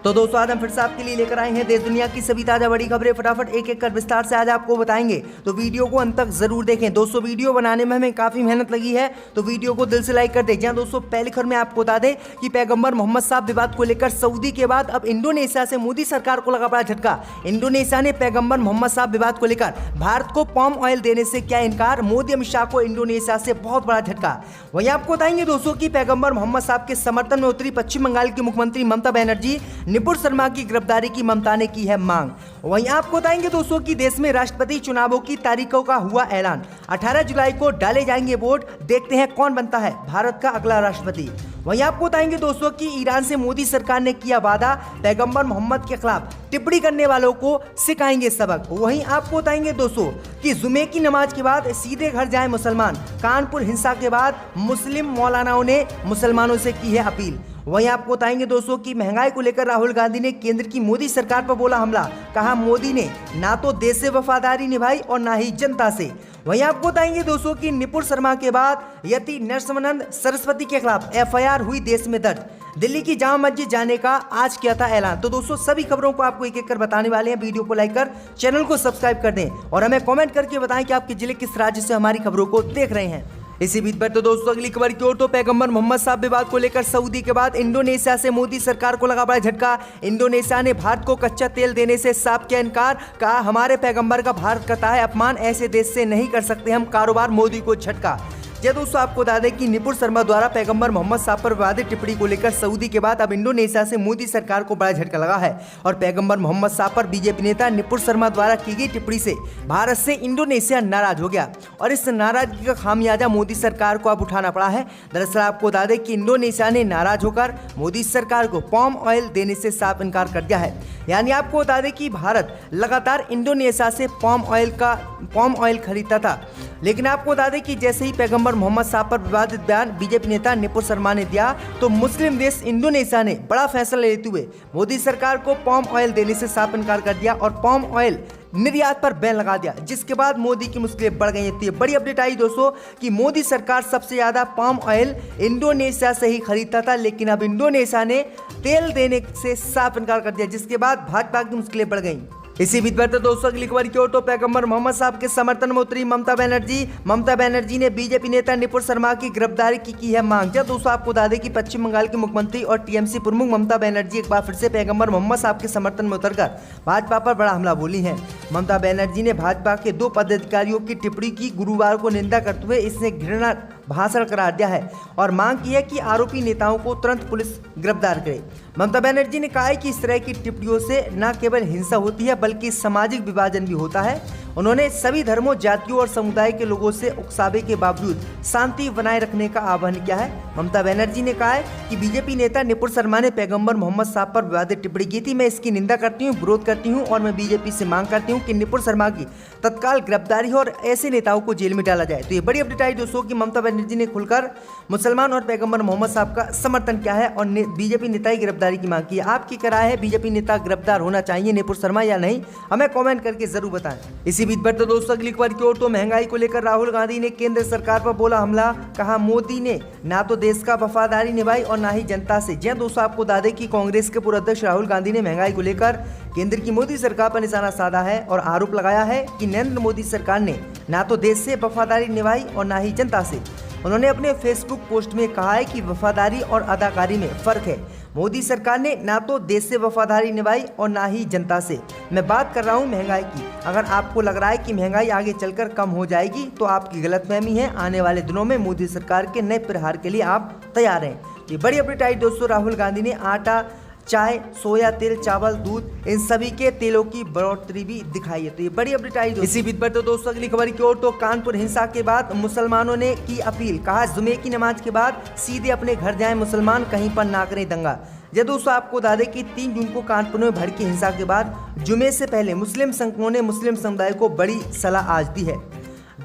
तो दोस्तों आज हम फिर से आपके लिए लेकर आए हैं देश दुनिया की सभी ताजा बड़ी खबरें। फटाफट एक एक कर विस्तार से आज आपको बताएंगे, तो वीडियो को अंत तक जरूर देखें। दोस्तों वीडियो बनाने में हमें काफी मेहनत लगी है, तो वीडियो को दिल से लाइक कर दें। जहां दोस्तों पहली खबर में आपको बता दें कि पैगंबर मोहम्मद साहब विवाद को लेकर सऊदी के बाद अब इंडोनेशिया से मोदी सरकार को लगा बड़ा झटका। इंडोनेशिया ने पैगंबर मोहम्मद साहब विवाद को लेकर भारत को पाम ऑयल देने से किया इनकार। मोदी अमित शाह को इंडोनेशिया से बहुत बड़ा झटका। वहीं आपको बताएंगे दोस्तों की पैगंबर मोहम्मद साहब के समर्थन में उतरी पश्चिम बंगाल की मुख्यमंत्री ममता बनर्जी। निपुण शर्मा की गिरफ्तारी की ममता ने की है मांग। वहीं आपको बताएंगे दोस्तों की देश में राष्ट्रपति चुनावों की तारीखों का हुआ ऐलान। 18 जुलाई को डाले जाएंगे वोट, देखते हैं कौन बनता है भारत का अगला राष्ट्रपति। वहीं आपको बताएंगे दोस्तों कि ईरान से मोदी सरकार ने किया वादा, पैगंबर मोहम्मद के खिलाफ टिप्पणी करने वालों को सिखाएंगे सबक। वहीं आपको बताएंगे दोस्तों कि जुमे की नमाज के बाद सीधे घर जाए मुसलमान। कानपुर हिंसा के बाद मुस्लिम मौलानाओं ने मुसलमानों से की है अपील। वहीं आपको बताएंगे दोस्तों कि महंगाई को लेकर राहुल गांधी ने केंद्र की मोदी सरकार पर बोला हमला। कहा मोदी ने ना तो देश से वफादारी निभाई और ना ही जनता से। वहीं आपको बताएंगे दोस्तों कि निपुण शर्मा के बाद यति नरसिम्हानंद सरस्वती के खिलाफ एफआईआर हुई देश में दर्ज। दिल्ली की जामा मस्जिद जाने का आज किया था ऐलान। तो दोस्तों सभी खबरों को आपको एक एक कर बताने वाले हैं। वीडियो को लाइक कर चैनल को सब्सक्राइब कर दें और हमें कमेंट करके बताएं कि आपके जिले किस राज्य से हमारी खबरों को देख रहे हैं। इसी बीच पर तो दोस्तों अगली खबर की ओर, तो पैगंबर मोहम्मद साहब विवाद को लेकर सऊदी के बाद इंडोनेशिया से मोदी सरकार को लगा बड़ा झटका। इंडोनेशिया ने भारत को कच्चा तेल देने से साफ किया इनकार। कहा हमारे पैगंबर का भारत करता है अपमान, ऐसे देश से नहीं कर सकते हम कारोबार, मोदी को झटका। दोस्तों आपको बता दें कि निपुण शर्मा द्वारा पैगंबर मोहम्मद साहब पर विवादित टिप्पणी को लेकर सऊदी के बाद अब इंडोनेशिया से मोदी सरकार को बड़ा झटका लगा है। और पैगंबर मोहम्मद साहब पर बीजेपी नेता निपुण शर्मा द्वारा की गई टिप्पणी से भारत से इंडोनेशिया नाराज हो गया और इस नाराजगी का खामियाजा मोदी सरकार को अब उठाना पड़ा है। दरअसल आपको बता दें कि इंडोनेशिया ने नाराज होकर मोदी सरकार को पाम ऑयल देने से साफ इनकार कर दिया है। यानी आपको बता दें कि भारत लगातार इंडोनेशिया से पाम ऑयल खरीदता था, लेकिन आपको बता दें कि जैसे ही पैगंबर मोहम्मद साहब पर विवादित बयान बीजेपी नेता निपुण शर्मा ने दिया, तो मुस्लिम देश इंडोनेशिया ने बड़ा फैसला लेते हुए मोदी सरकार को पाम ऑयल देने से साफ इनकार कर दिया और पाम ऑयल निर्यात पर बैन लगा दिया, जिसके बाद मोदी की मुश्किलें बढ़ गई थी। बड़ी अपडेट आई दोस्तों कि मोदी सरकार सबसे ज्यादा पाम ऑयल इंडोनेशिया से ही खरीदता था, लेकिन अब इंडोनेशिया ने तेल देने से साफ इनकार कर दिया, जिसके बाद भाजपा की मुश्किलें बढ़ गई। इसी बीच पर तो दोस्तों अगली खबर की ओर, तो पैगंबर मोहम्मद साहब के समर्थन में उतरी ममता बनर्जी ने बीजेपी नेता निपुण शर्मा की गिरफ्तारी की है मांग। जब दोस्तों आपको बता दें कि पश्चिम बंगाल की मुख्यमंत्री और टीएमसी प्रमुख ममता बनर्जी एक बार फिर से पैगंबर मोहम्मद साहब के समर्थन में उतरकर भाजपा पर बड़ा हमला बोली है। ममता बनर्जी ने भाजपा के 2 पदाधिकारियों की टिप्पणी की गुरुवार को निंदा करते हुए इसने घृणा भाषण करार दिया है और मांग की है कि आरोपी नेताओं को तुरंत पुलिस गिरफ्तार करे। ममता बनर्जी ने कहा है कि इस तरह की टिप्पणियों से न केवल हिंसा होती है बल्कि सामाजिक विभाजन भी होता है। उन्होंने सभी धर्मों, जातियों और समुदाय के लोगों से उकसावे के बावजूद शांति बनाए रखने का आह्वान किया है। ममता बनर्जी ने कहा है कि बीजेपी नेता निपुण शर्मा ने पैगंबर मोहम्मद साहब पर विवादित टिप्पणी की थी। मैं इसकी निंदा करती हूँ, विरोध करती हूँ और मैं बीजेपी से मांग करती हूँ कि निपुण शर्मा की तत्काल गिरफ्तारी हो और ऐसे नेताओं को जेल में डाला जाए। तो ये बड़ी अपडेट आई दोस्तों कि ममता बनर्जी ने खुलकर मुसलमान और पैगंबर मोहम्मद साहब का समर्थन किया है और बीजेपी नेता की गिरफ्तारी की मांग की है। आपकी क्या राय है, बीजेपी नेता गिरफ्तार होना चाहिए निपुण शर्मा या नहीं? हमें कमेंट करके जरूर बताएं। इसी बीच पर तो दोस्तों अगली खबर की ओर, तो महंगाई को लेकर राहुल गांधी ने केंद्र सरकार पर बोला हमला। कहा मोदी ने ना तो देश का वफादारी निभाई और ना ही जनता से। जी दोस्तों आपको बता दें कि कांग्रेस के पूर्व अध्यक्ष राहुल गांधी ने महंगाई को लेकर केंद्र की मोदी सरकार पर निशाना साधा है और आरोप लगाया है कि नरेंद्र मोदी सरकार ने ना तो देश से वफादारी निभाई और ना ही जनता से। उन्होंने अपने फेसबुक पोस्ट में कहा है कि वफादारी और अदाकारी में फर्क है। मोदी सरकार ने ना तो देश से वफादारी निभाई और ना ही जनता से। मैं बात कर रहा हूँ महंगाई की। अगर आपको लग रहा है कि महंगाई आगे चलकर कम हो जाएगी तो आपकी गलतफहमी है। आने वाले दिनों में मोदी सरकार के नए प्रहार के लिए आप तैयार हैं। ये बड़ी अपडेट आई दोस्तों, राहुल गांधी ने आटा, चाय, सोया तेल, चावल, दूध इन सभी के तेलों की बढ़ोतरी भी दिखाई है। तो ये बड़ी अपडेट आई। इसी बीच पर तो दोस्तों अगली खबर की ओर, तो कानपुर हिंसा के बाद मुसलमानों ने की अपील। कहा जुमे की नमाज के बाद सीधे अपने घर जाएं मुसलमान, कहीं पर ना करें दंगा। दोस्तों आपको बता दें कि 3 जून को कानपुर में भड़की हिंसा के बाद जुमे से पहले मुस्लिम संगठनों ने मुस्लिम समुदाय को बड़ी सलाह आज दी है।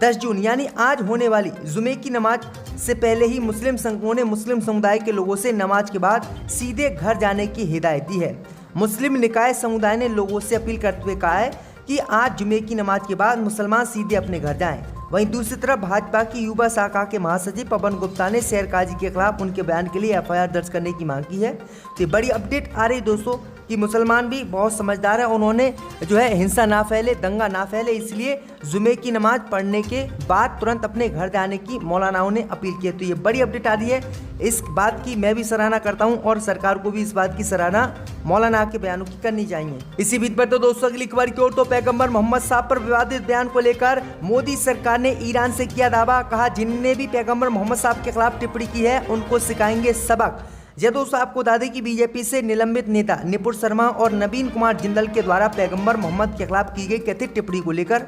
10 जून यानी आज होने वाली जुमे की नमाज से पहले ही मुस्लिम संगठनों ने मुस्लिम समुदाय के लोगों से नमाज के बाद सीधे घर जाने की हिदायत दी है। मुस्लिम निकाय समुदाय ने लोगों से अपील करते हुए कहा है कि आज जुमे की नमाज के बाद मुसलमान सीधे अपने घर जाएं। वहीं दूसरी तरफ भाजपा की युवा शाखा के महासचिव पवन गुप्ता ने शेर काजी के खिलाफ उनके बयान के लिए एफआईआर दर्ज करने की मांग की है। तो बड़ी अपडेट आ रही दोस्तों कि मुसलमान भी बहुत समझदार है, उन्होंने जो है हिंसा ना फैले, दंगा ना फैले, इसलिए जुमे की नमाज पढ़ने के बाद तुरंत अपने घर जाने की मौलानाओं ने अपील की है। तो ये बड़ी अपडेट आ रही है, इस बात की मैं भी सराहना करता हूं और सरकार को भी इस बात की सराहना मौलाना के बयानों की करनी चाहिए। इसी बीच पर तो दोस्तों अगली खबर की ओर, तो पैगंबर मोहम्मद साहब पर विवादित बयान को लेकर मोदी सरकार ने ईरान से किया दावा, कहा जिनने भी पैगंबर मोहम्मद साहब के खिलाफ टिप्पणी की है उनको सिखाएंगे सबक। यह दोस्तों आपको बता दें कि बीजेपी से निलंबित नेता निपुण शर्मा और नवीन कुमार जिंदल के द्वारा पैगंबर मोहम्मद के खिलाफ की गई कथित टिप्पणी को लेकर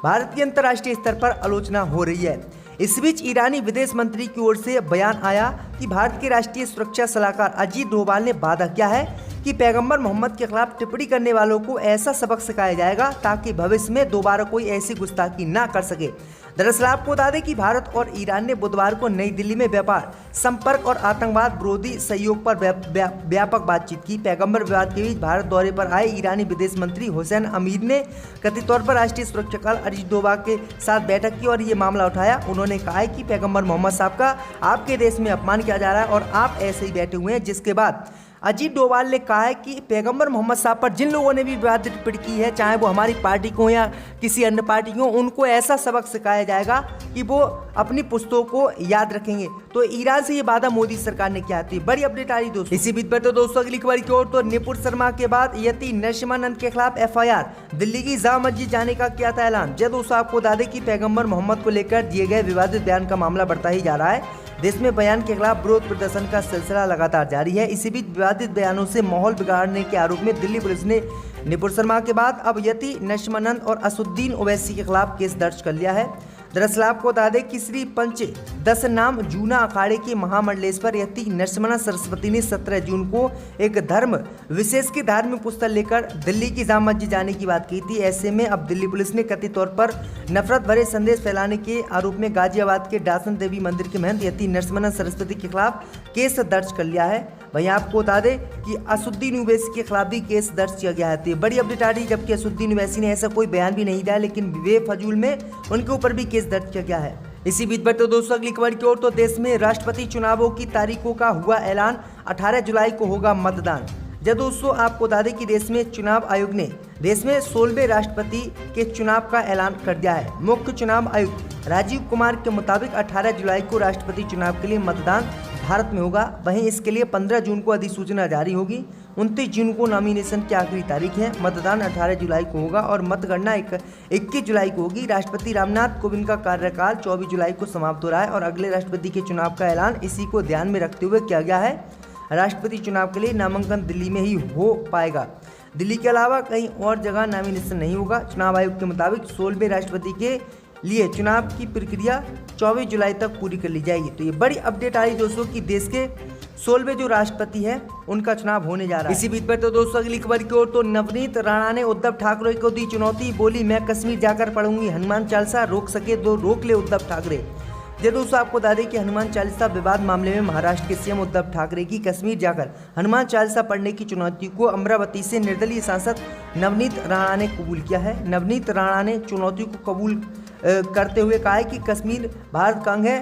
भारत की अंतर्राष्ट्रीय स्तर पर आलोचना हो रही है। इस बीच ईरानी विदेश मंत्री की ओर से बयान आया कि भारत के राष्ट्रीय सुरक्षा सलाहकार अजीत डोभाल ने वादा किया है कि पैगंबर मोहम्मद के खिलाफ टिप्पणी करने वालों को ऐसा सबक सिखाया जाएगा ताकि भविष्य में दोबारा कोई ऐसी गुस्ताखी ना कर सके। दरअसल आपको बता दें कि भारत और ईरान ने बुधवार को नई दिल्ली में व्यापार, संपर्क और आतंकवाद विरोधी सहयोग पर व्यापक बातचीत की। पैगंबर विवाद के बीच भारत दौरे पर आए ईरानी विदेश मंत्री हुसैन अमीर ने कथित तौर पर राष्ट्रीय सुरक्षाकार अजीत डोभाल के साथ बैठक की और ये मामला उठाया। उन्होंने कहा है कि पैगंबर मोहम्मद साहब का आपके देश में अपमान किया जा रहा है और आप ऐसे ही बैठे हुए हैं। जिसके बाद अजीत डोभाल ने कहा है कि पैगंबर मोहम्मद साहब पर जिन लोगों ने भी विवादित टिप्पणी की है, चाहे वो हमारी पार्टी को या किसी अन्य पार्टी को, उनको ऐसा सबक सिखाया जाएगा कि वो अपनी पुस्तकों को याद रखेंगे। तो ईरान से ये वादा मोदी सरकार ने किया थी। बड़ी अपडेट आ रही दोस्तों। इसी बीच पर तो दोस्तों अगली खबर की ओर, तो निपुण शर्मा के बाद यति नरसिम्हानंद के खिलाफ FIR, दिल्ली की जामा मस्जिद जाने का किया था ऐलान। जब दोस्तों आपको बता दें कि पैगंबर मोहम्मद को लेकर दिए गए विवादित बयान का मामला बढ़ता ही जा रहा है। देश में बयान के खिलाफ विरोध प्रदर्शन का सिलसिला लगातार जारी है। इसी बीच विवादित बयानों से माहौल बिगाड़ने के आरोप में दिल्ली पुलिस ने निपुण शर्मा के बाद अब यति नरसिम्हानंद और असुद्दीन ओवैसी के खिलाफ केस दर्ज कर लिया है। दरअसल आपको बता दें कि श्री पंच दस नाम जूना अखाड़े के महामंडलेश्वर यति नरसिम्हानंद सरस्वती ने 17 जून को एक धर्म विशेष की धार्मिक पुस्तक लेकर दिल्ली की जामा मस्जिद जाने की बात की थी। ऐसे में अब दिल्ली पुलिस ने कथित तौर पर नफरत भरे संदेश फैलाने के आरोप में गाजियाबाद के डासन देवी मंदिर के महंत यति नरसिम्हानंद सरस्वती के खिलाफ केस दर्ज कर लिया है। वहीं आपको बता दें कि असुद्दीन ओवैसी के खिलाफ भी केस दर्ज किया गया है। तो बड़ी अपडेट आ रही, जबकि असुद्दीन ओवैसी ने ऐसा कोई बयान भी नहीं दिया, लेकिन बेफजूल में उनके ऊपर भी केस दर्ज किया गया है। इसी बीच पर तो दोस्तों अगली खबर की ओर, तो देश में राष्ट्रपति चुनावों की तारीखों का हुआ ऐलान, 18 जुलाई को होगा मतदान। जब दोस्तों आपको बता दें कि देश में चुनाव आयोग ने देश में 16वें राष्ट्रपति के चुनाव का ऐलान कर दिया है। मुख्य चुनाव आयुक्त राजीव कुमार के मुताबिक 18 जुलाई को राष्ट्रपति चुनाव के लिए मतदान भारत में होगा। वहीं इसके लिए 15 जून को अधिसूचना जारी होगी। 29 जून को नॉमिनेशन की आखिरी तारीख है। मतदान 18 जुलाई को होगा और मतगणना 21 जुलाई को होगी। राष्ट्रपति रामनाथ कोविंद का कार्यकाल 24 जुलाई को समाप्त हो रहा है और अगले राष्ट्रपति के चुनाव का ऐलान इसी को ध्यान में रखते हुए किया गया है। राष्ट्रपति चुनाव के लिए नामांकन दिल्ली में ही हो पाएगा। दिल्ली के अलावा कहीं और जगह नॉमिनेशन नहीं होगा। चुनाव आयोग के मुताबिक 16वें राष्ट्रपति के लिए चुनाव की प्रक्रिया 24 जुलाई तक पूरी कर ली जाएगी। तो ये बड़ी अपडेट आई दोस्तों कि देश के 16वें जो राष्ट्रपति है उनका चुनाव होने जा रहा है। इसी बीच पर तो दोस्तों अगली खबर की ओर, तो नवनीत राणा ने उद्धव ठाकरे को दी चुनौती, बोली मैं कश्मीर जाकर पढ़ूंगी हनुमान चालीसा, रोक सके तो रोक ले उद्धव ठाकरे। ये दोस्तों आपको बता दें कि हनुमान चालीसा विवाद मामले में महाराष्ट्र के सीएम उद्धव ठाकरे की कश्मीर जाकर हनुमान चालीसा पढ़ने की चुनौती को अमरावती से निर्दलीय सांसद नवनीत राणा ने कबूल किया है। नवनीत राणा ने चुनौती को कबूल करते हुए कहा है कि कश्मीर भारत का अंग है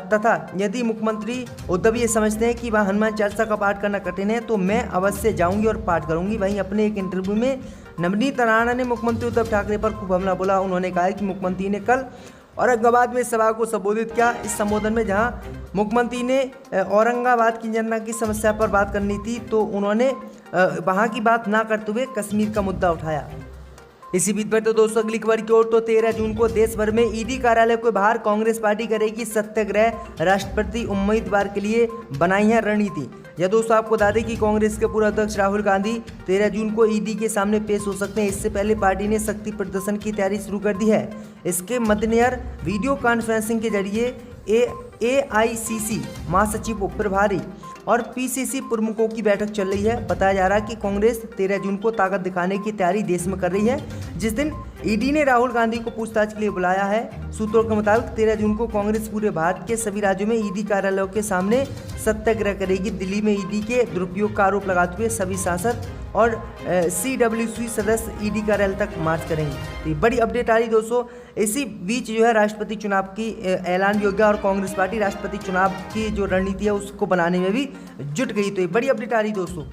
तथा यदि मुख्यमंत्री उद्धव ये समझते हैं कि वह हनुमान चालीसा का पाठ करना कठिन है तो मैं अवश्य जाऊंगी और पाठ करूंगी। वहीं अपने एक इंटरव्यू में नवनीत राणा ने मुख्यमंत्री उद्धव ठाकरे पर खूब हमला बोला। उन्होंने कहा कि मुख्यमंत्री ने कल औरंगाबाद में सभा को संबोधित किया। इस संबोधन में जहां मुख्यमंत्री ने औरंगाबाद की जनता की समस्या पर बात करनी थी तो उन्होंने वहां की बात ना करते हुए कश्मीर का मुद्दा उठाया। इसी बीच पर तो दोस्तों अगली खबर की ओर, तो 13 जून को देश भर में ईडी कार्यालय के बाहर कांग्रेस पार्टी करेगी सत्याग्रह, राष्ट्रपति उम्मीदवार के लिए बनाई है रणनीति। यह दोस्तों आपको बता दें कि कांग्रेस के पूर्व अध्यक्ष राहुल गांधी 13 जून को ईडी के सामने पेश हो सकते हैं। इससे पहले पार्टी ने शक्ति प्रदर्शन की तैयारी शुरू कर दी है। इसके मद्देनजर वीडियो कॉन्फ्रेंसिंग के जरिए AICC महासचिव प्रभारी और PCC प्रमुखों की बैठक चल रही है। बताया जा रहा है कि कांग्रेस 13 जून को ताकत दिखाने की तैयारी देश में कर रही है, जिस दिन ईडी ने राहुल गांधी को पूछताछ के लिए बुलाया है। सूत्रों के मुताबिक 13 जून को कांग्रेस पूरे भारत के सभी राज्यों में ईडी कार्यालयों के सामने सत्याग्रह करेगी। दिल्ली में ईडी के दुरुपयोग का आरोप लगाते हुए सभी सांसद और CWC सदस्य ईडी कार्यालय तक मार्च करेंगे। तो ये बड़ी अपडेट आ रही दोस्तों। इसी बीच जो है राष्ट्रपति चुनाव की ऐलान भी हो गया और कांग्रेस पार्टी राष्ट्रपति चुनाव की जो रणनीति है उसको बनाने में भी जुट गई। तो ये बड़ी अपडेट आ रही दोस्तों।